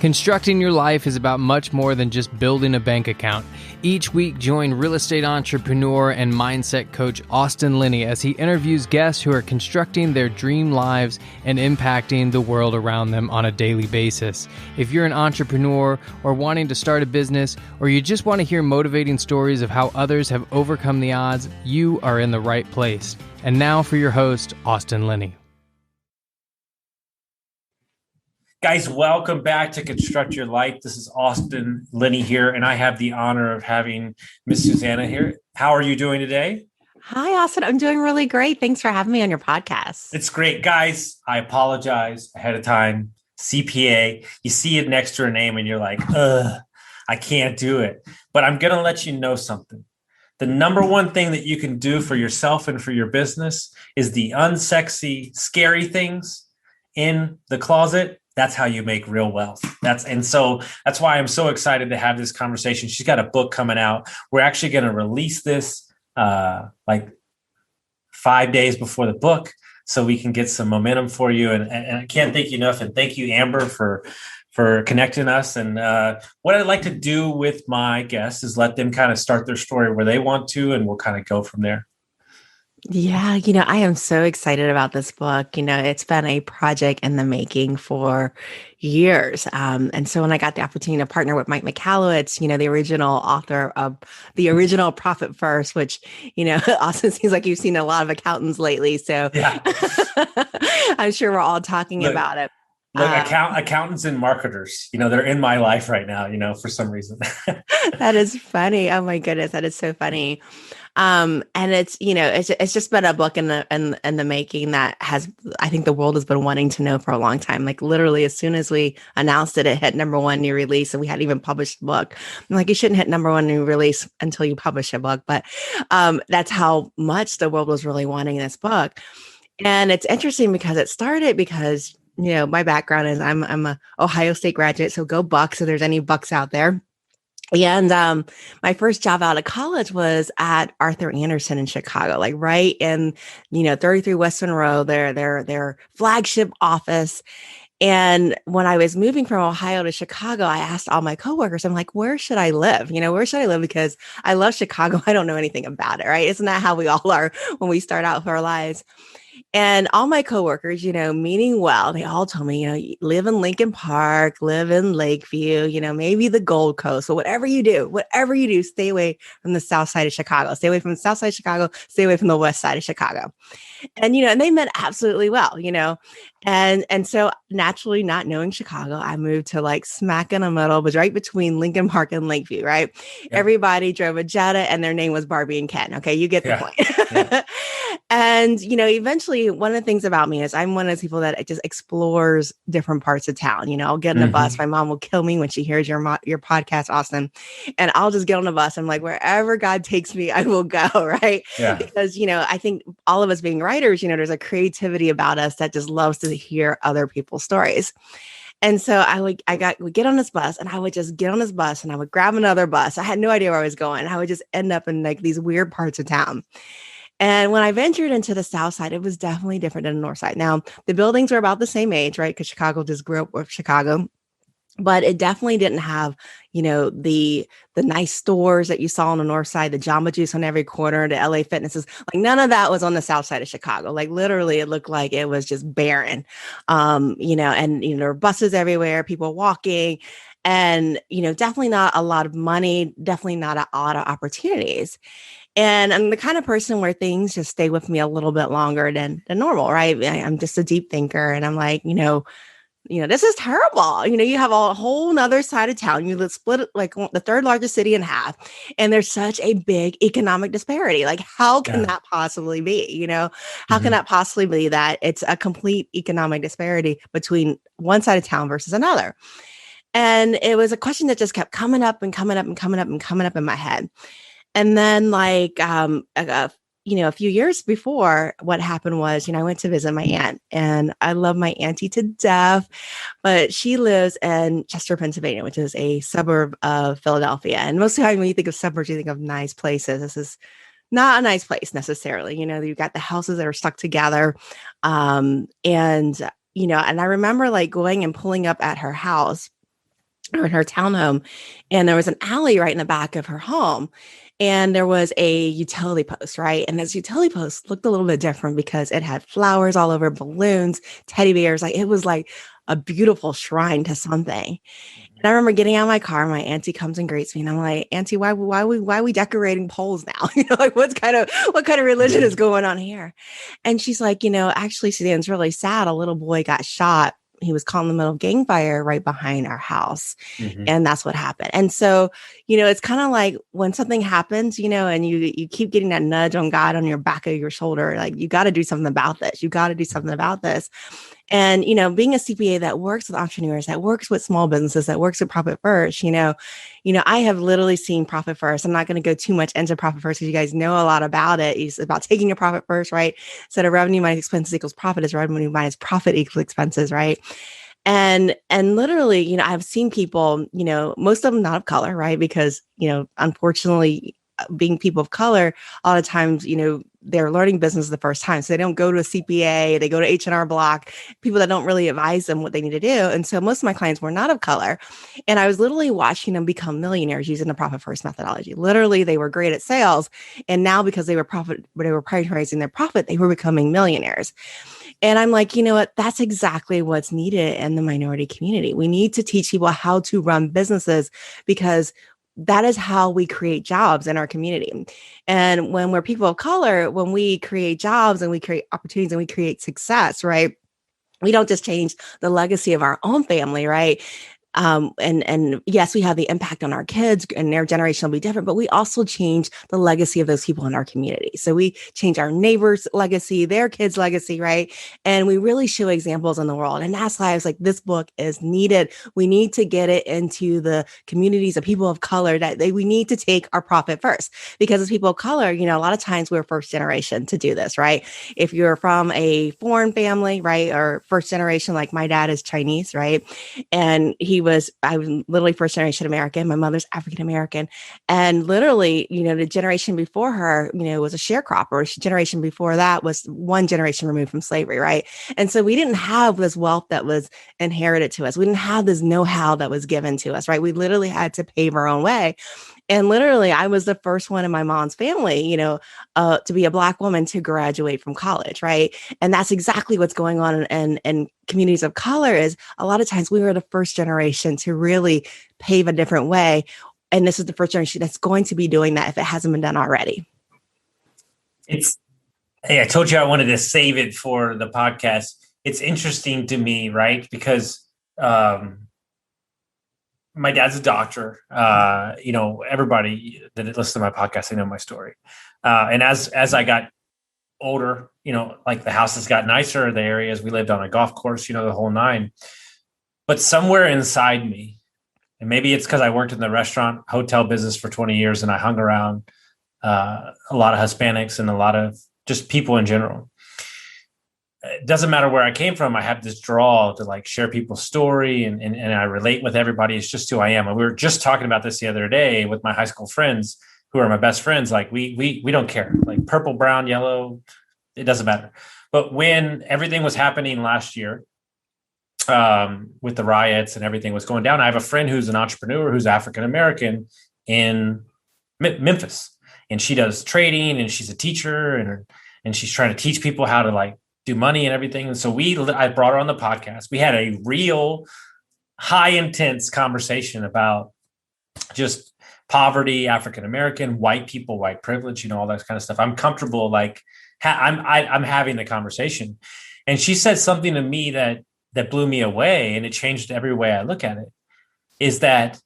Constructing your life is about much more than just building a bank account. Each week, join real estate entrepreneur and mindset coach Austin Linney as he interviews guests who are constructing their dream lives and impacting the world around them on a daily basis. If you're an entrepreneur or wanting to start a business, or you just want to hear motivating stories of how others have overcome the odds, you are in the right place. And now for your host, Austin Linney. Guys, welcome back to Construct Your Life. This is Austin Linney here, and I have the honor of having Miss Susanne here. How are you doing today? Hi, Austin. I'm doing really great. Thanks for having me on your podcast. It's great. Guys, I apologize ahead of time. CPA, you see it next to her name and you're like, I can't do it. But I'm going to let you know something. The number one thing that you can do for yourself and for your business is the unsexy, scary things in the closet. That's how you make real wealth. That's why I'm so excited to have this conversation. She's got a book coming out. We're actually going to release this like 5 days before the book, so we can get some momentum for you. And I can't thank you enough. And thank you, Amber, for connecting us. And what I'd like to do with my guests is let them kind of start their story where they want to, and we'll kind of go from there. Yeah, I am so excited about this book. It's been a project in the making for years. And so when I got the opportunity to partner with Mike Michalowicz, the original author of the original Profit First, which, also seems like you've seen a lot of accountants lately. So yeah. I'm sure we're all talking about it. Look, accountants and marketers, they're in my life right now, for some reason. That is funny. Oh my goodness. That is so funny. And it's, it's just been a book in the making that I think the world has been wanting to know for a long time. Like literally as soon as we announced it, it hit number one new release, and we hadn't even published the book. I'm like, you shouldn't hit number one new release until you publish a book. But, that's how much the world was really wanting this book. And it's interesting because it started because, my background is I'm a Ohio State graduate, so go Bucks if there's any Bucks out there. And my first job out of college was at Arthur Andersen in Chicago, like right in 33 West Monroe, their flagship office. And when I was moving from Ohio to Chicago, I asked all my coworkers, I'm like, where should I live? Where should I live? Because I love Chicago. I don't know anything about it, right? Isn't that how we all are when we start out for our lives? And all my coworkers, meaning well, they all told me, live in Lincoln Park, live in Lakeview, maybe the Gold Coast. So whatever you do, stay away from the south side of Chicago. Stay away from the south side of Chicago. Stay away from the west side of Chicago. And, and they meant absolutely well, And so naturally, not knowing Chicago, I moved to like smack in the middle, but right between Lincoln Park and Lakeview, right? Yeah. Everybody drove a Jetta and their name was Barbie and Ken. Okay, you get the point. Yeah. And, eventually one of the things about me is I'm one of those people that just explores different parts of town. I'll get on a bus. My mom will kill me when she hears your podcast, Austin. And I'll just get on a bus. I'm like, wherever God takes me, I will go. Right. Yeah. Because, I think all of us being writers, there's a creativity about us that just loves to hear other people's stories. And so I would get on this bus, and I would just get on this bus and I would grab another bus. I had no idea where I was going. I would just end up in like these weird parts of town. And when I ventured into the south side, it was definitely different than the north side. Now, the buildings were about the same age, right? Because Chicago just grew up with Chicago. But it definitely didn't have, the nice stores that you saw on the north side, the Jamba Juice on every corner, the LA Fitnesses. Like none of that was on the south side of Chicago. Like literally, it looked like it was just barren. And there were buses everywhere, people walking, and definitely not a lot of money, definitely not a lot of opportunities. And I'm the kind of person where things just stay with me a little bit longer than normal, right? I'm just a deep thinker, and I'm like, this is terrible. You have a whole nother side of town. You split it like the third largest city in half. And there's such a big economic disparity. Like, how can that possibly be? How can that possibly be that it's a complete economic disparity between one side of town versus another? And it was a question that just kept coming up and coming up and coming up and coming up in my head. And then a few years before, what happened was, I went to visit my aunt, and I love my auntie to death, but she lives in Chester, Pennsylvania, which is a suburb of Philadelphia. And most of the time when you think of suburbs, you think of nice places. This is not a nice place necessarily. You've got the houses that are stuck together. And I remember like going and pulling up at her house or in her townhome, and there was an alley right in the back of her home. And there was a utility post, right? And this utility post looked a little bit different because it had flowers all over, balloons, teddy bears. Like it was like a beautiful shrine to something. And I remember getting out of my car, my auntie comes and greets me, and I'm like, Auntie, why are we decorating poles now? Like what kind of religion is going on here? And she's like, actually, Suzanne's really sad. A little boy got shot. He was caught in the middle of gang fire right behind our house. Mm-hmm. And that's what happened. And so, it's kind of like when something happens, and you keep getting that nudge on God on your back of your shoulder, like you got to do something about this. You got to do something about this. And, being a CPA that works with entrepreneurs, that works with small businesses, that works with Profit First, I have literally seen Profit First. I'm not going to go too much into Profit First because you guys know a lot about it. It's about taking a profit first, right? So the revenue minus expenses equals profit is revenue minus profit equals expenses, right? And literally, I've seen people, most of them not of color, right? Because, unfortunately, being people of color, a lot of times, they're learning business the first time. So they don't go to a CPA, they go to H&R Block, people that don't really advise them what they need to do. And so most of my clients were not of color. And I was literally watching them become millionaires using the Profit First methodology. Literally, they were great at sales. And now because they were prioritizing their profit, they were becoming millionaires. And I'm like, you know what? That's exactly what's needed in the minority community. We need to teach people how to run businesses because that is how we create jobs in our community. And when we're people of color, when we create jobs and we create opportunities and we create success, right? We don't just change the legacy of our own family, right? And yes, we have the impact on our kids and their generation will be different, but we also change the legacy of those people in our community. So we change our neighbors' legacy, their kids' legacy, right? And we really show examples in the world. And that's why I was like, this book is needed. We need to get it into the communities of people of color we need to take our profit first because as people of color, a lot of times we're first generation to do this, right? If you're from a foreign family, right? Or first generation, like my dad is Chinese, right? And I was literally first generation American. My mother's African American. And literally, the generation before her, was a sharecropper. The generation before that was one generation removed from slavery, right? And so we didn't have this wealth that was inherited to us. We didn't have this know-how that was given to us, right? We literally had to pave our own way. And literally, I was the first one in my mom's family, to be a Black woman to graduate from college, right? And that's exactly what's going on in communities of color is a lot of times we were the first generation to really pave a different way. And this is the first generation that's going to be doing that if it hasn't been done already. Hey, I told you I wanted to save it for the podcast. It's interesting to me, right? Because my dad's a doctor. Everybody that listens to my podcast, they know my story. And as I got older, like the houses got nicer, the areas we lived on a golf course, the whole nine. But somewhere inside me, and maybe it's because I worked in the restaurant hotel business for 20 years and I hung around a lot of Hispanics and a lot of just people in general. It doesn't matter where I came from. I have this draw to like share people's story and I relate with everybody. It's just who I am. And we were just talking about this the other day with my high school friends who are my best friends. Like we don't care, like purple, brown, yellow, it doesn't matter. But when everything was happening last year with the riots and everything was going down, I have a friend who's an entrepreneur who's African-American in Memphis, and she does trading and she's a teacher and she's trying to teach people how to like do money and everything. And so I brought her on the podcast. We had a real high intense conversation about just poverty, African-American, white people, white privilege, all that kind of stuff. I'm comfortable. Like I'm having the conversation, and she said something to me that blew me away. And it changed every way I look at it is that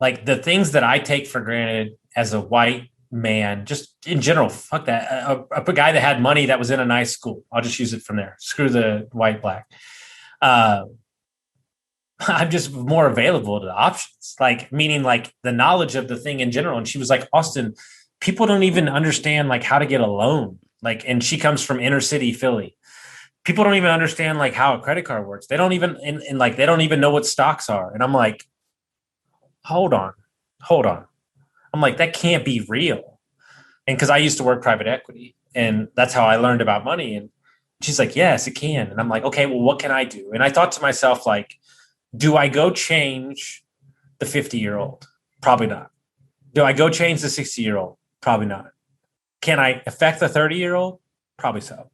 like the things that I take for granted as a white man, just in general, fuck that. A guy that had money that was in a nice school. I'll just use it from there. Screw the white, black. I'm just more available to the options, like meaning like the knowledge of the thing in general. And she was like, Austin, people don't even understand like how to get a loan. Like, and she comes from inner city Philly. People don't even understand like how a credit card works. They don't even, and like, they don't even know what stocks are. And I'm like, hold on. I'm like, that can't be real. And because I used to work private equity and that's how I learned about money. And she's like, yes, it can. And I'm like, okay, well, what can I do? And I thought to myself, like, do I go change the 50-year-old? Probably not. Do I go change the 60-year-old? Probably not. Can I affect the 30-year-old? Probably so.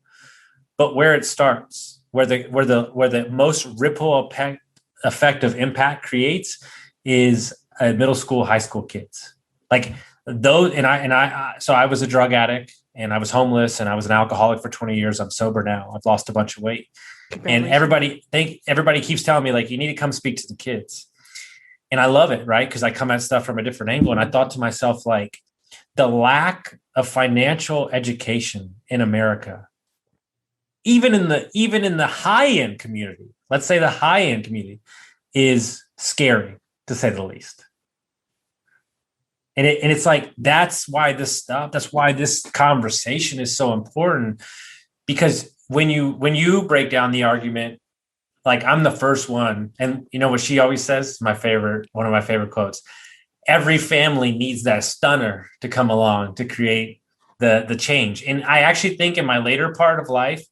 But where it starts, where the most ripple effect of impact creates is middle school, high school kids. Like those, so I was a drug addict and I was homeless and I was an alcoholic for 20 years. I'm sober now. I've lost a bunch of weight. And everybody keeps telling me, like, you need to come speak to the kids. And I love it, right? Because I come at stuff from a different angle. And I thought to myself, like, the lack of financial education in America, even in the high-end community, let's say the high-end community, is scary, to say the least. And it's like, that's why this conversation is so important, because when you break down the argument, like, I'm the first one, and you know what she always says, one of my favorite quotes: every family needs that stunner to come along to create the change. And I actually think in my later part of life,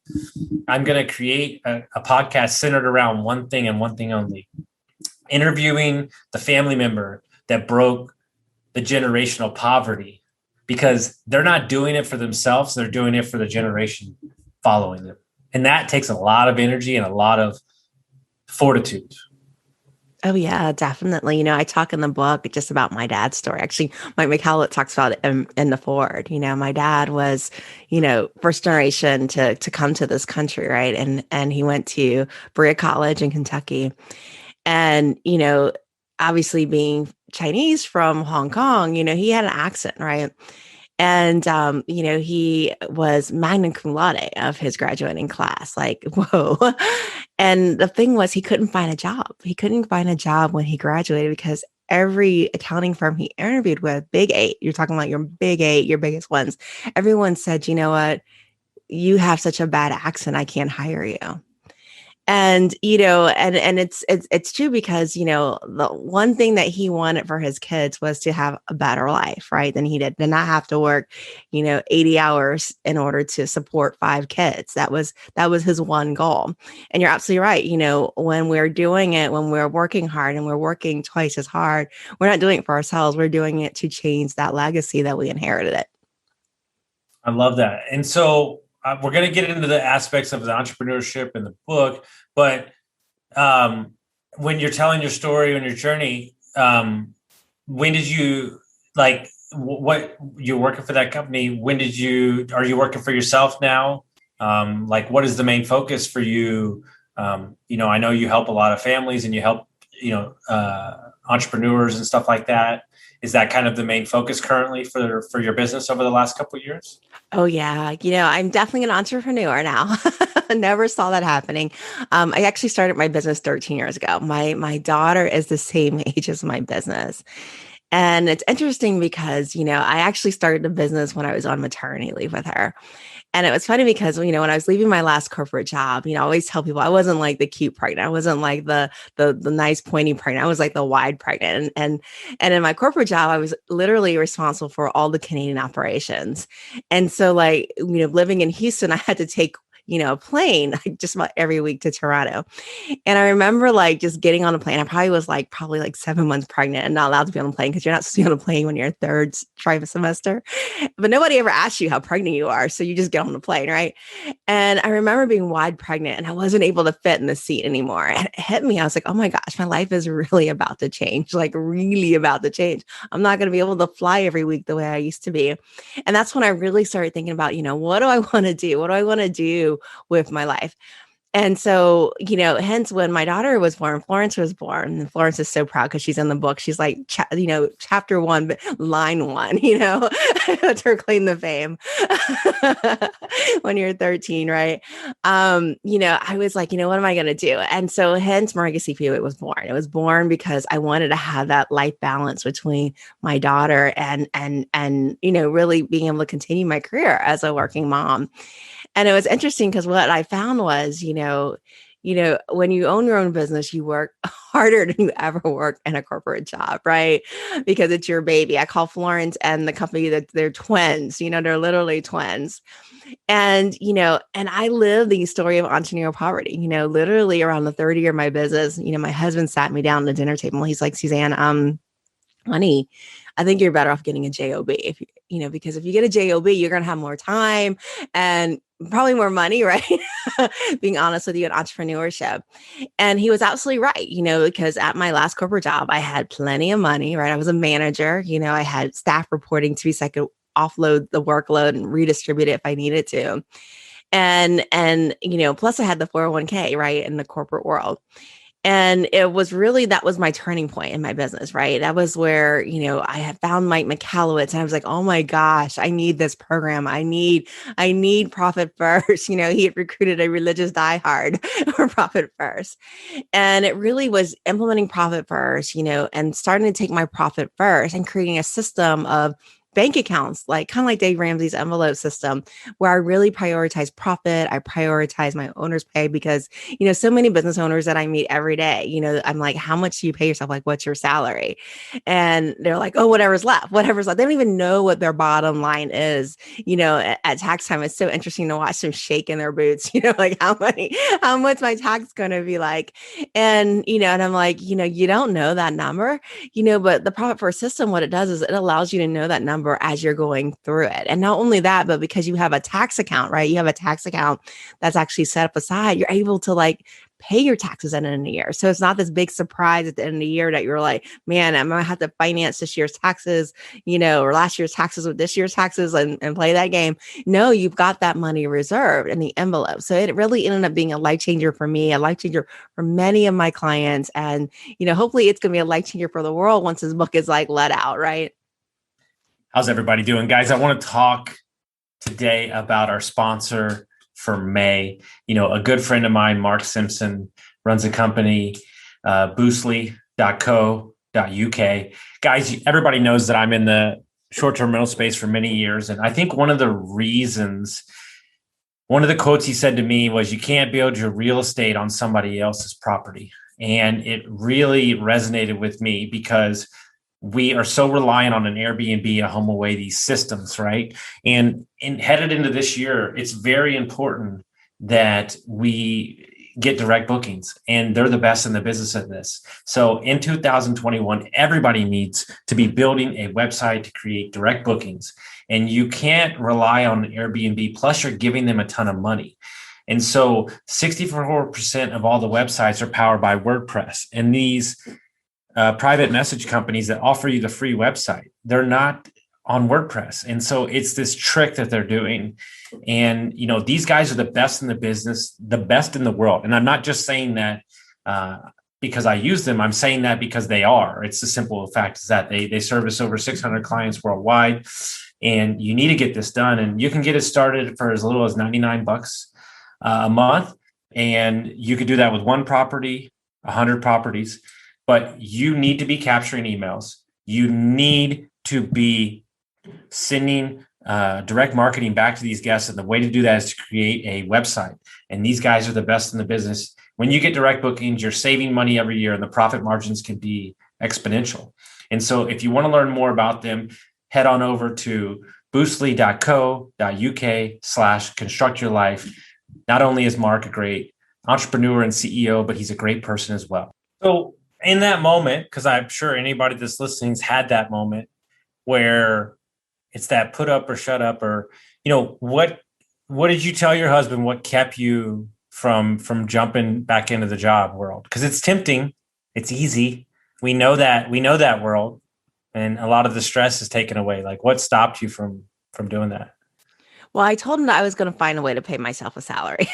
I'm going to create a podcast centered around one thing and one thing only: interviewing the family member that broke the generational poverty, because they're not doing it for themselves. They're doing it for the generation following them. And that takes a lot of energy and a lot of fortitude. Oh yeah, definitely. I talk in the book just about my dad's story. Actually, Mike McCallett talks about it in the forward. My dad was, first generation to come to this country, right? And he went to Berea College in Kentucky. And, obviously being Chinese from Hong Kong, he had an accent, right? And, he was magna cum laude of his graduating class, like, whoa. And the thing was, he couldn't find a job. He couldn't find a job when he graduated, because every accounting firm he interviewed with, big 8, you're talking about your big 8, your biggest ones, everyone said, you know what, you have such a bad accent, I can't hire you. And, and it's true, because, the one thing that he wanted for his kids was to have a better life, right? Than he did, to not have to work, 80 hours in order to support 5 kids. That was his one goal. And you're absolutely right. When we're doing it, when we're working hard and we're working twice as hard, we're not doing it for ourselves. We're doing it to change that legacy that we inherited it. I love that. And so we're going to get into the aspects of the entrepreneurship in the book, but when you're telling your story on your journey, when did you, like, what you're working for that company? Are you working for yourself now? Like, what is the main focus for you? I know you help a lot of families and you help, entrepreneurs and stuff like that. Is that kind of the main focus currently for your business over the last couple of years? Oh yeah. I'm definitely an entrepreneur now. Never saw that happening. I actually started my business 13 years ago. My daughter is the same age as my business. And it's interesting because, I actually started a business when I was on maternity leave with her. And it was funny because, when I was leaving my last corporate job, I always tell people I wasn't like the cute pregnant. I wasn't like the nice pointy pregnant. I was like the wide pregnant. And in my corporate job, I was literally responsible for all the Canadian operations. And so, like, living in Houston, I had to take a plane like just about every week to Toronto. And I remember like just getting on a plane. I probably was like 7 months pregnant and not allowed to be on a plane, because you're not supposed to be on a plane when you're third trimester. But nobody ever asks you how pregnant you are. So you just get on the plane, right? And I remember being wide pregnant and I wasn't able to fit in the seat anymore. And it hit me. I was like, oh my gosh, my life is really about to change, like really about to change. I'm not going to be able to fly every week the way I used to be. And that's when I really started thinking about, what do I want to do? What do I want to do with my life? And so, hence when my daughter was born, Florence was born, and Florence is so proud because she's in the book. She's like, chapter 1, but line 1, to her claim the fame when you're 13, right? I was like, what am I going to do? And so hence Mariga CPA was born. It was born because I wanted to have that life balance between my daughter and really being able to continue my career as a working mom. And it was interesting because what I found was, when you own your own business, you work harder than you ever work in a corporate job, right? Because it's your baby. I call Florence and the company that they're twins, they're literally twins. And, and I live the story of entrepreneurial poverty, literally around the third year of my business, my husband sat me down at the dinner table. He's like, Susanne, honey, I think you're better off getting a job because if you get a job, you're going to have more time and probably more money, right? Being honest with you in entrepreneurship. And he was absolutely right, because at my last corporate job, I had plenty of money, right? I was a manager, I had staff reporting to me so I could offload the workload and redistribute it if I needed to. And plus I had the 401k, right, in the corporate world. And it was really, that was my turning point in my business, right? That was where, I had found Mike McCallowitz and I was like, oh my gosh, I need this program. I need Profit First. He had recruited a religious diehard for Profit First. And it really was implementing Profit First, and starting to take my Profit First and creating a system of bank accounts, like kind of like Dave Ramsey's envelope system, where I really prioritize profit. I prioritize my owner's pay because, so many business owners that I meet every day, I'm like, how much do you pay yourself? Like, what's your salary? And they're like, oh, whatever's left. They don't even know what their bottom line is, at tax time. It's so interesting to watch them shake in their boots, like how much my tax is going to be like. And, and I'm like, you don't know that number, but the Profit First system, what it does is it allows you to know that number as you're going through it. And not only that, but because you have a tax account, right? You have a tax account that's actually set up aside, you're able to pay your taxes at the end of the year. So it's not this big surprise at the end of the year that you're like, man, I'm going to have to finance this year's taxes, or last year's taxes with this year's taxes and play that game. No, you've got that money reserved in the envelope. So it really ended up being a life changer for me, a life changer for many of my clients. And, hopefully it's going to be a life changer for the world once this book is let out, right? How's everybody doing, guys? I want to talk today about our sponsor for May. A good friend of mine, Mark Simpson, runs a company, boostly.co.uk. Guys, everybody knows that I'm in the short-term rental space for many years. And I think one of the quotes he said to me was, you can't build your real estate on somebody else's property. And it really resonated with me because we are so reliant on an Airbnb, a HomeAway, these systems, right? And headed into this year, it's very important that we get direct bookings, and they're the best in the business at this. So in 2021, everybody needs to be building a website to create direct bookings, and you can't rely on Airbnb. Plus, you're giving them a ton of money. And so 64% of all the websites are powered by WordPress, and these private message companies that offer you the free website, they're not on WordPress. And so it's this trick that they're doing. And, these guys are the best in the business, the best in the world. And I'm not just saying that because I use them. I'm saying that because they are. It's the simple fact is that they service over 600 clients worldwide, and you need to get this done. And you can get it started for as little as $99 a month. And you could do that with one property, 100 properties. But you need to be capturing emails. You need to be sending direct marketing back to these guests. And the way to do that is to create a website. And these guys are the best in the business. When you get direct bookings, you're saving money every year, and the profit margins can be exponential. And so if you want to learn more about them, head on over to boostly.co.uk/constructyourlife. Not only is Mark a great entrepreneur and CEO, but he's a great person as well. So in that moment, because I'm sure anybody that's listening has had that moment where it's that put up or shut up, or, what did you tell your husband? What kept you from jumping back into the job world? Because it's tempting. It's easy. We know that world, and a lot of the stress is taken away. Like, what stopped you from doing that? Well, I told him that I was going to find a way to pay myself a salary.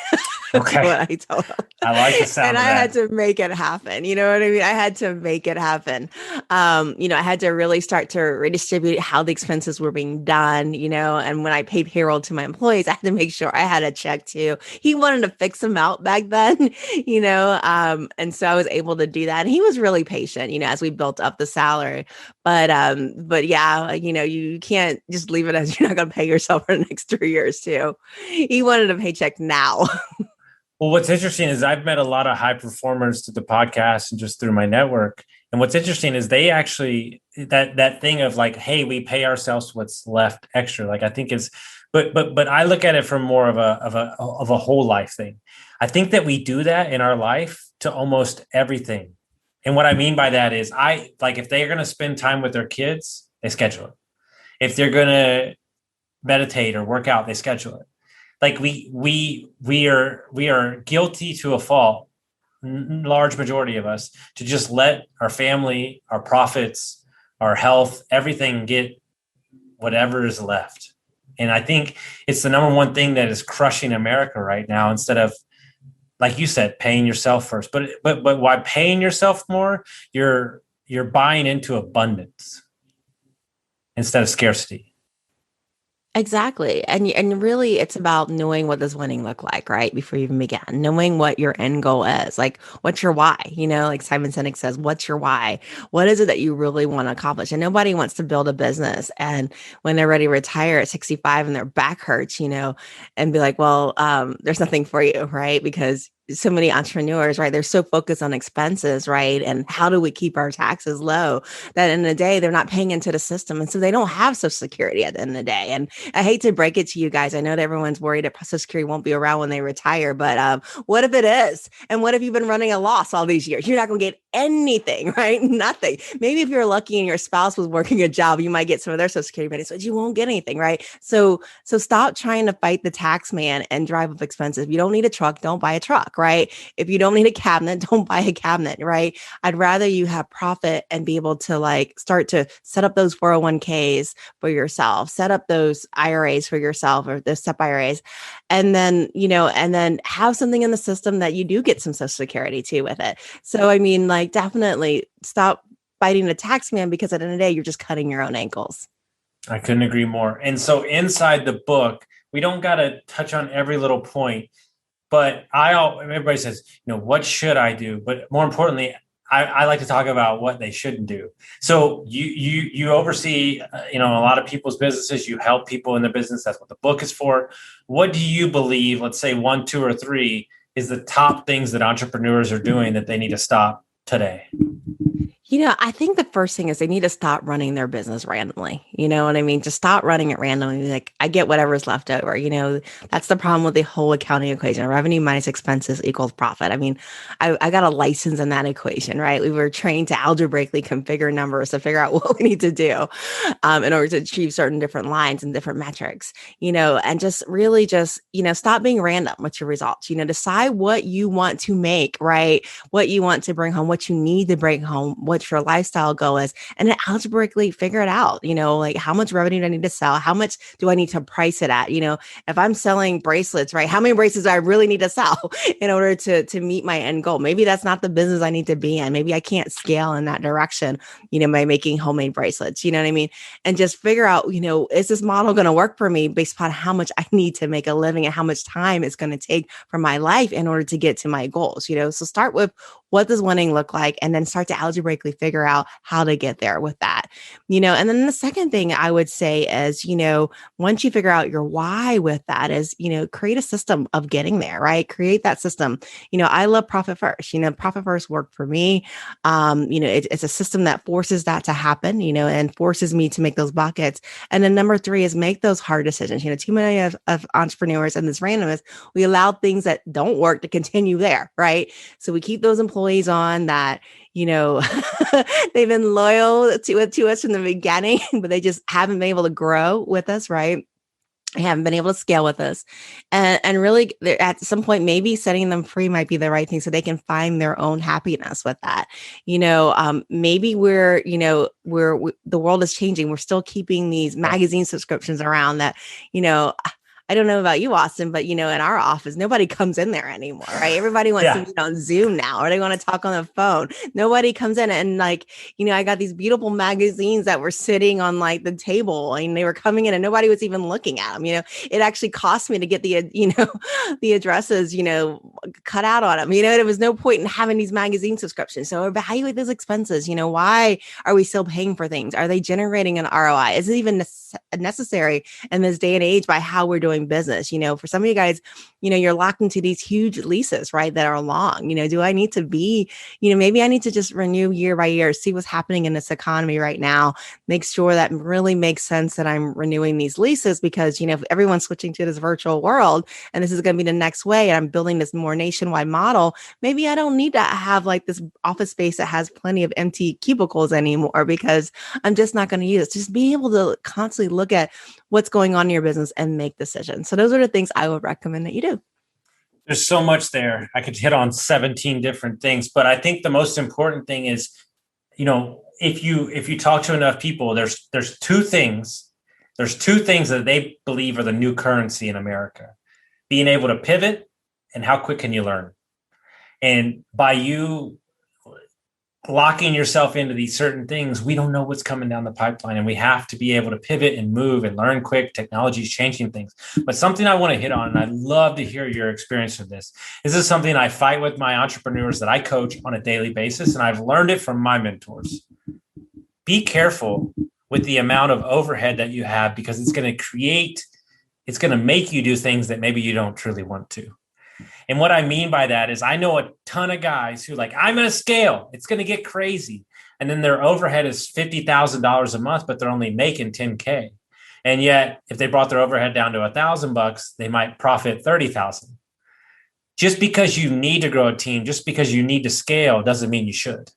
Okay. What I told him. I like the sound and of I that. had to make it happen. You know what I mean? I had to make it happen. I had to really start to redistribute how the expenses were being done, and when I paid payroll to my employees, I had to make sure I had a check too. He wanted to fix them out back then, and so I was able to do that. And he was really patient, as we built up the salary. But yeah, you can't just leave it as you're not going to pay yourself for the next 3 years too. He wanted a paycheck now. Well, what's interesting is I've met a lot of high performers through the podcast and just through my network. And what's interesting is they actually, that thing of like, hey, we pay ourselves what's left extra. Like, I think is But I look at it from more of a whole life thing. I think that we do that in our life to almost everything. And what I mean by that is if they're going to spend time with their kids, they schedule it. If they're going to meditate or work out, they schedule it. Like we are guilty to a fault, large majority of us, to just let our family, our profits, our health, everything get whatever is left. And I think it's the number one thing that is crushing America right now, instead of, like you said, paying yourself first. But why paying yourself more? You're buying into abundance instead of scarcity. Exactly. And really it's about knowing what does winning look like, right? Before you even begin, knowing what your end goal is. Like, what's your why? Like Simon Sinek says, what's your why? What is it that you really want to accomplish? And nobody wants to build a business and when they're ready to retire at 65 and their back hurts, and be like, well, there's nothing for you, right? Because so many entrepreneurs, right? They're so focused on expenses, right? And how do we keep our taxes low, that in the day, they're not paying into the system. And so they don't have Social Security at the end of the day. And I hate to break it to you guys. I know that everyone's worried that Social Security won't be around when they retire, but what if it is? And what if you've been running a loss all these years? You're not going to get anything, right? Nothing. Maybe if you're lucky and your spouse was working a job, you might get some of their Social Security benefits, but you won't get anything, right? So stop trying to fight the tax man and drive up expenses. If you don't need a truck, don't buy a truck, right? If you don't need a cabinet, don't buy a cabinet, right? I'd rather you have profit and be able to start to set up those 401ks for yourself, set up those IRAs for yourself, or those SEP IRAs. And then, and then have something in the system that you do get some Social Security too with it. So, I mean, definitely stop fighting the tax man, because at the end of the day, you're just cutting your own ankles. I couldn't agree more. And so inside the book, we don't got to touch on every little point, but everybody says, what should I do? But more importantly, I like to talk about what they shouldn't do. So you oversee, a lot of people's businesses. You help people in their business. That's what the book is for. What do you believe, let's say 1, 2, or 3, is the top things that entrepreneurs are doing that they need to stop today? I think the first thing is they need to stop running their business randomly. You know what I mean? Just stop running it randomly. Like, I get whatever's left over. That's the problem with the whole accounting equation. Revenue minus expenses equals profit. I mean, I got a license in that equation, right? We were trained to algebraically configure numbers to figure out what we need to do in order to achieve certain different lines and different metrics, and just really stop being random with your results. Decide what you want to make, right? What you want to bring home, what you need to bring home, what your lifestyle goal is, and then algebraically figure it out. How much revenue do I need to sell? How much do I need to price it at? If I'm selling bracelets, right? How many bracelets do I really need to sell in order to meet my end goal? Maybe that's not the business I need to be in. Maybe I can't scale in that direction, by making homemade bracelets, you know what I mean? And just figure out, is this model going to work for me based upon how much I need to make a living and how much time it's going to take for my life in order to get to my goals, So start with, what does winning look like? And then start to algebraically figure out how to get there with that, and then the second thing I would say is, once you figure out your why with that is, create a system of getting there, right? Create that system. I love Profit First. Profit First worked for me. It's a system that forces that to happen, and forces me to make those buckets. And then number 3 is make those hard decisions. Too many of entrepreneurs and this randomness, we allow things that don't work to continue there, right? So we keep those employees on that, they've been loyal to us from the beginning, but they just haven't been able to grow with us, right? They haven't been able to scale with us. And really, at some point, maybe setting them free might be the right thing so they can find their own happiness with that. Maybe the world is changing. We're still keeping these magazine subscriptions around that, I don't know about you, Austin, but in our office, nobody comes in there anymore, right? Everybody wants to meet on Zoom now, or they want to talk on the phone. Nobody comes in. And I got these beautiful magazines that were sitting on the table, and they were coming in and nobody was even looking at them. It actually cost me to get the, the addresses, cut out on them. There was no point in having these magazine subscriptions. So evaluate those expenses. Why are we still paying for things? Are they generating an ROI? Is it even necessary in this day and age by how we're doing doing business. For some of you guys, you're locked into these huge leases, right? That are long. Do I need to be, maybe I need to just renew year by year, see what's happening in this economy right now, make sure that really makes sense that I'm renewing these leases because, if everyone's switching to this virtual world and this is going to be the next way, and I'm building this more nationwide model, maybe I don't need to have like this office space that has plenty of empty cubicles anymore because I'm just not going to use it. Just being able to constantly look at what's going on in your business and make decisions. So those are the things I would recommend that you do. There's so much there. I could hit on 17 different things, but I think the most important thing is, if you talk to enough people, there's two things. There's two things that they believe are the new currency in America: being able to pivot and how quick can you learn. And by you locking yourself into these certain things, we don't know what's coming down the pipeline, and we have to be able to pivot and move and learn quick. Technology is changing things. But something I want to hit on, and I'd love to hear your experience with this. This is something I fight with my entrepreneurs that I coach on a daily basis, and I've learned it from my mentors. Be careful with the amount of overhead that you have, because it's going to make you do things that maybe you don't truly want to. And what I mean by that is I know a ton of guys who I'm going to scale. It's going to get crazy. And then their overhead is $50,000 a month, but they're only making $10K. And yet if they brought their overhead down to $1,000, they might profit $30,000. Just because you need to grow a team, just because you need to scale doesn't mean you should.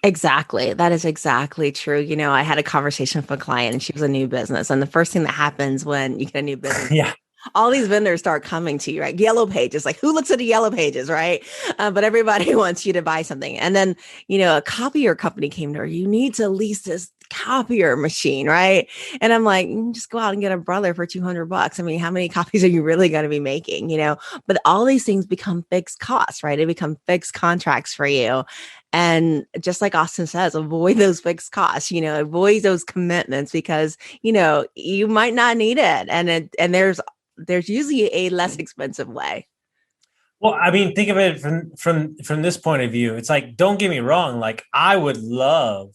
Exactly. That is exactly true. I had a conversation with a client and she was a new business. And the first thing that happens when you get a new business, yeah, all these vendors start coming to you, right? Yellow pages, like who looks at the yellow pages, right? But everybody wants you to buy something. And then, a copier company came to her, you need to lease this copier machine, right? And I'm like, just go out and get a brother for $200. I mean, how many copies are you really going to be making? But all these things become fixed costs, right? They become fixed contracts for you. And just like Austin says, avoid those fixed costs, avoid those commitments because, you might not need it. And there's usually a less expensive way. Well, I mean, think of it from this point of view. It's like, don't get me wrong. I would love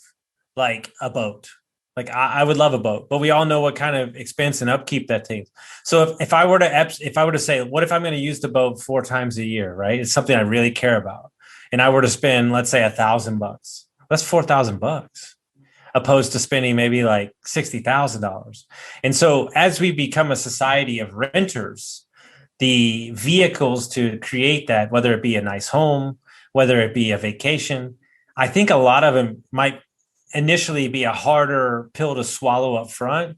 a boat. I would love a boat, but we all know what kind of expense and upkeep that takes. So if I were to say, what if I'm going to use the boat 4 times a year, right? It's something I really care about. And I were to spend, let's say $1,000, that's $4,000 opposed to spending maybe $60,000. And so as we become a society of renters, the vehicles to create that, whether it be a nice home, whether it be a vacation, I think a lot of them might initially be a harder pill to swallow up front.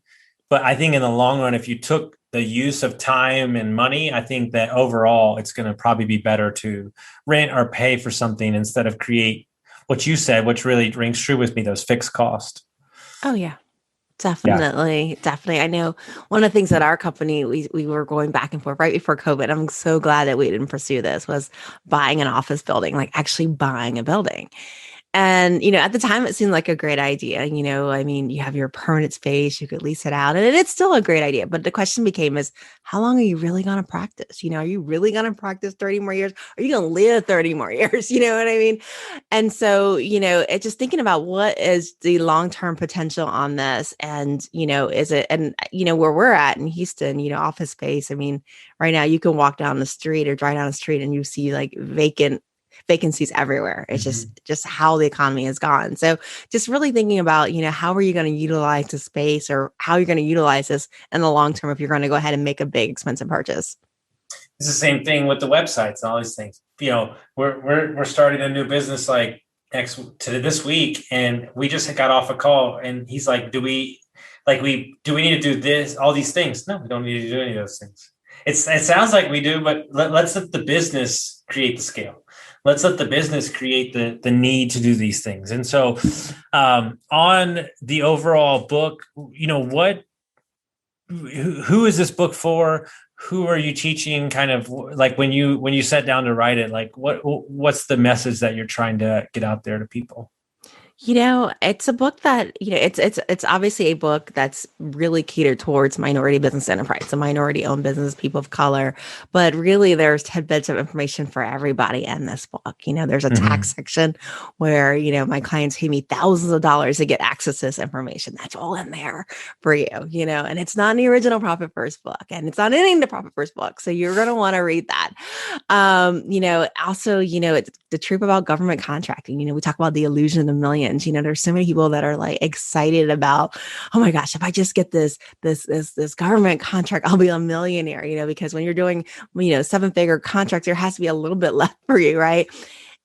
But I think in the long run, if you took the use of time and money, I think that overall it's going to probably be better to rent or pay for something instead of create what you said, which really rings true with me, those fixed costs. Oh, yeah. Definitely. Yeah. Definitely. I know one of the things that our company, we were going back and forth right before COVID. I'm so glad that we didn't pursue this, was buying an office building, actually buying a building. And, at the time it seemed like a great idea. You have your permanent space, you could lease it out, and it's still a great idea. But the question became how long are you really going to practice? Are you really going to practice 30 more years? Are you going to live 30 more years? You know what I mean? And so, it's just thinking about what is the long-term potential on this. And, is it, and, where we're at in Houston, office space. I mean, right now you can walk down the street or drive down the street and you see vacancies everywhere. It's just how the economy has gone. So just really thinking about, how are you going to utilize the space or how you're going to utilize this in the long term if you're going to go ahead and make a big expensive purchase. It's the same thing with the websites and all these things. We're starting a new business this week, and we just got off a call and he's like, do we need to do this, all these things? No, we don't need to do any of those things. It sounds like we do, but let's let the business create the scale. Let's let the business create the need to do these things. And so on the overall book, who is this book for? Who are you teaching? Kind of when you sat down to write it, what's the message that you're trying to get out there to people? It's a book that, it's obviously a book that's really catered towards minority business enterprise, so minority owned business, people of color. But really, there's tidbits of information for everybody in this book. There's a tax section where, my clients pay me thousands of dollars to get access to this information. That's all in there for you, and it's not in the original Profit First book, and it's not in the Profit First book. So you're going to want to read that. Also, it's the truth about government contracting. We talk about the illusion of the millions. There's so many people that are like excited about, oh my gosh, if I just get this government contract, I'll be a millionaire, because when you're doing, 7-figure contracts, there has to be a little bit left for you, right?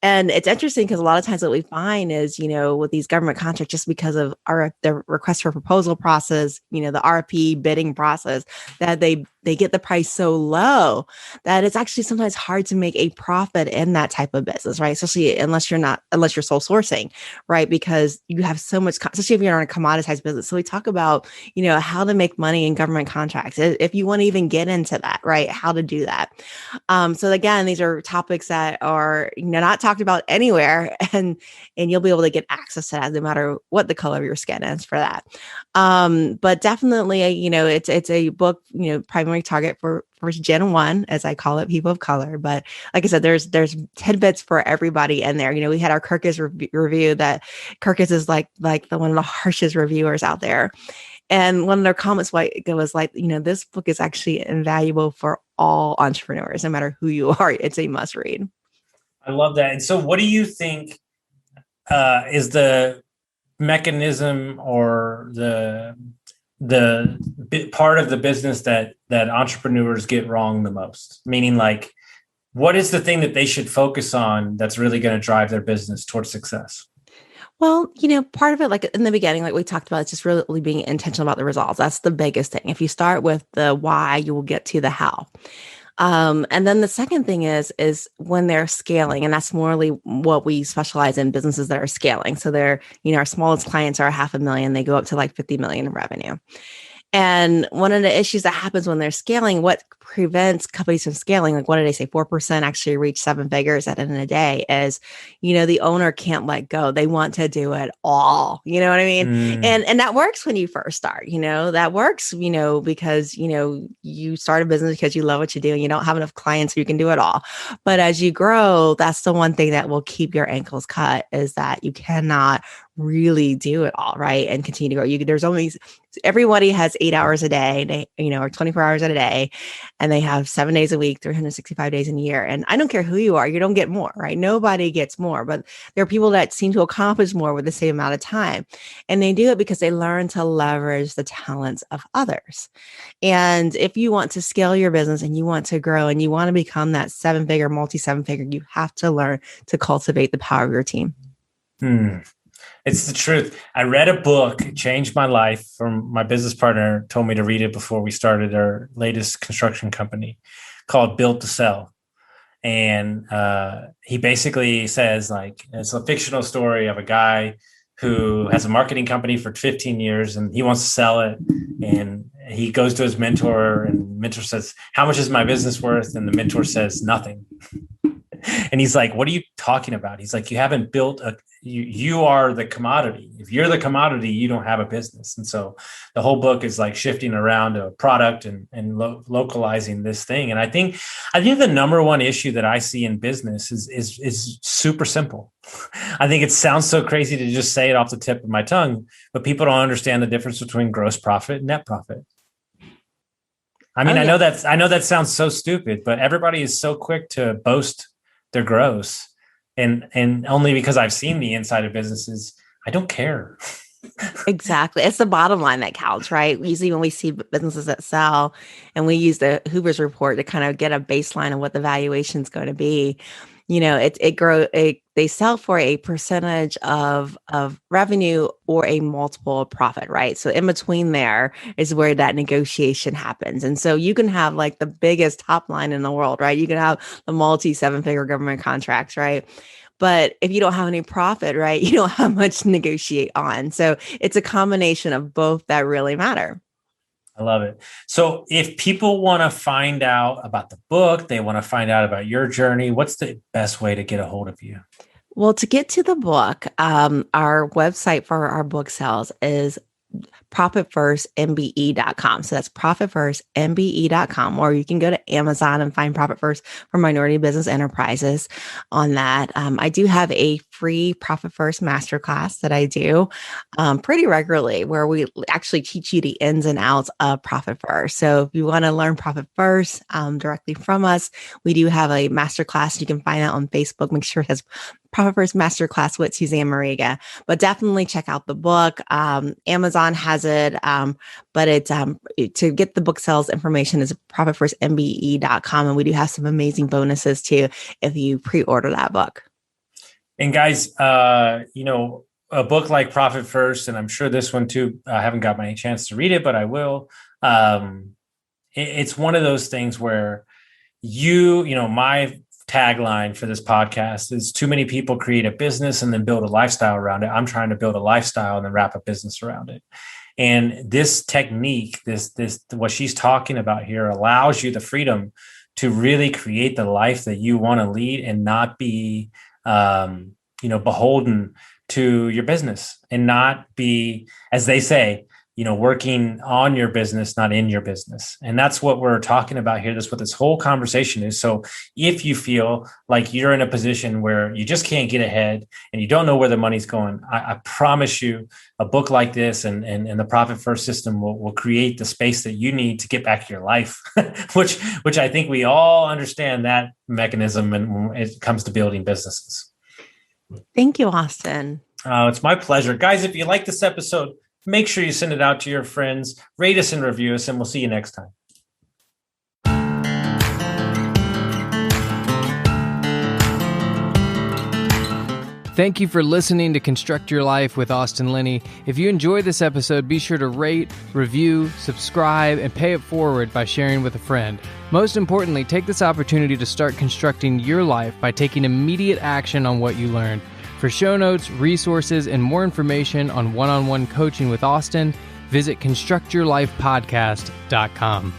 And it's interesting because a lot of times what we find is, with these government contracts, just because of the request for proposal process, the RFP bidding process, that they get the price so low that it's actually sometimes hard to make a profit in that type of business, right? Especially unless you're sole sourcing, right? Because you have so much, especially if you're in a commoditized business. So we talk about, how to make money in government contracts. If you want to even get into that, right? How to do that. So again, these are topics that are, not talked about anywhere, and you'll be able to get access to that no matter what the color of your skin is for that. But definitely, it's a book, primary target for Gen 1, as I call it, people of color. But like I said, there's tidbits for everybody in there. We had our Kirkus review that Kirkus is like the one of the harshest reviewers out there. And one of their comments was like, this book is actually invaluable for all entrepreneurs, no matter who you are. It's a must read. I love that. And so what do you think is the mechanism or the part of the business that entrepreneurs get wrong the most? Meaning, like, what is the thing that they should focus on that's really going to drive their business towards success? Well, part of it, like in the beginning, like we talked about, it's just really being intentional about the results. That's the biggest thing. If you start with the why, you will get to the how. And then the second thing is when they're scaling, and that's morely what we specialize in, businesses that are scaling. So they're, our smallest clients are $500,000. They go up to like 50 million in revenue. And one of the issues that happens when they're scaling, what prevents companies from scaling, like what did I say, 4% actually reach 7 figures at the end of the day, is, the owner can't let go. They want to do it all. You know what I mean? And that works when you first start, that works, because, you start a business because you love what you do and you don't have enough clients so you can do it all. But as you grow, that's the one thing that will keep your ankles cut, is that you cannot really do it all, right? And continue to grow. There's only, everybody has 8 hours a day, or 24 hours a day, and they have 7 days a week, 365 days in a year. And I don't care who you are, you don't get more, right? Nobody gets more, but there are people that seem to accomplish more with the same amount of time. And they do it because they learn to leverage the talents of others. And if you want to scale your business and you want to grow and you want to become that 7-figure, multi-7-figure, you have to learn to cultivate the power of your team. It's the truth. I read a book, it changed my life. From my business partner told me to read it before we started our latest construction company, called Built to Sell. And he basically says, like, it's a fictional story of a guy who has a marketing company for 15 years and he wants to sell it. And he goes to his mentor, and the mentor says, "How much is my business worth?" And the mentor says, "Nothing." And he's like, "What are you talking about?" He's like, "You haven't built you are the commodity. If you're the commodity, you don't have a business." And so the whole book is like shifting around a product and localizing this thing. And I think the number one issue that I see in business is super simple. I think it sounds so crazy to just say it off the tip of my tongue, but people don't understand the difference between gross profit and net profit. I mean, I know that sounds so stupid, but everybody is so quick to boast their gross. And only because I've seen the inside of businesses, I don't care. Exactly. It's the bottom line that counts, right? Usually when we see businesses that sell, and we use the Hoover's report to kind of get a baseline of what the valuation is going to be, they sell for a percentage of revenue or a multiple of profit, right? So in between there is where that negotiation happens. And so you can have like the biggest top line in the world, right? You can have the multi-7-figure government contracts, right? But if you don't have any profit, right, you don't have much to negotiate on. So it's a combination of both that really matter. I love it. So if people want to find out about the book, they want to find out about your journey, what's the best way to get a hold of you? Well, to get to the book, our website for our book sales is profitfirstmbe.com. So that's profitfirstmbe.com, or you can go to Amazon and find Profit First for Minority Business Enterprises on that. I do have a free Profit First masterclass that I do pretty regularly, where we actually teach you the ins and outs of Profit First. So if you want to learn Profit First directly from us, we do have a masterclass. You can find that on Facebook. Make sure it has Profit First Masterclass with Susanne Mariga, but definitely check out the book. Amazon has it, but it's to get the book sales information is profitfirstmbe.com, and we do have some amazing bonuses too if you pre-order that book. And guys, a book like Profit First, and I'm sure this one too. I haven't got my chance to read it, but I will. It's one of those things where my tagline for this podcast is too many people create a business and then build a lifestyle around it. I'm trying to build a lifestyle and then wrap a business around it. And this technique, this what she's talking about here allows you the freedom to really create the life that you want to lead and not be, beholden to your business and not be, as they say, working on your business, not in your business. And that's what we're talking about here. That's what this whole conversation is. So if you feel like you're in a position where you just can't get ahead and you don't know where the money's going, I promise you a book like this and the Profit First system will create the space that you need to get back to your life, which I think we all understand that mechanism when it comes to building businesses. Thank you, Austin. It's my pleasure. Guys, if you like this episode, make sure you send it out to your friends, rate us and review us, and we'll see you next time. Thank you for listening to Construct Your Life with Austin Linney. If you enjoyed this episode, be sure to rate, review, subscribe, and pay it forward by sharing with a friend. Most importantly, take this opportunity to start constructing your life by taking immediate action on what you learned. For show notes, resources, and more information on one-on-one coaching with Austin, visit constructyourlifepodcast.com.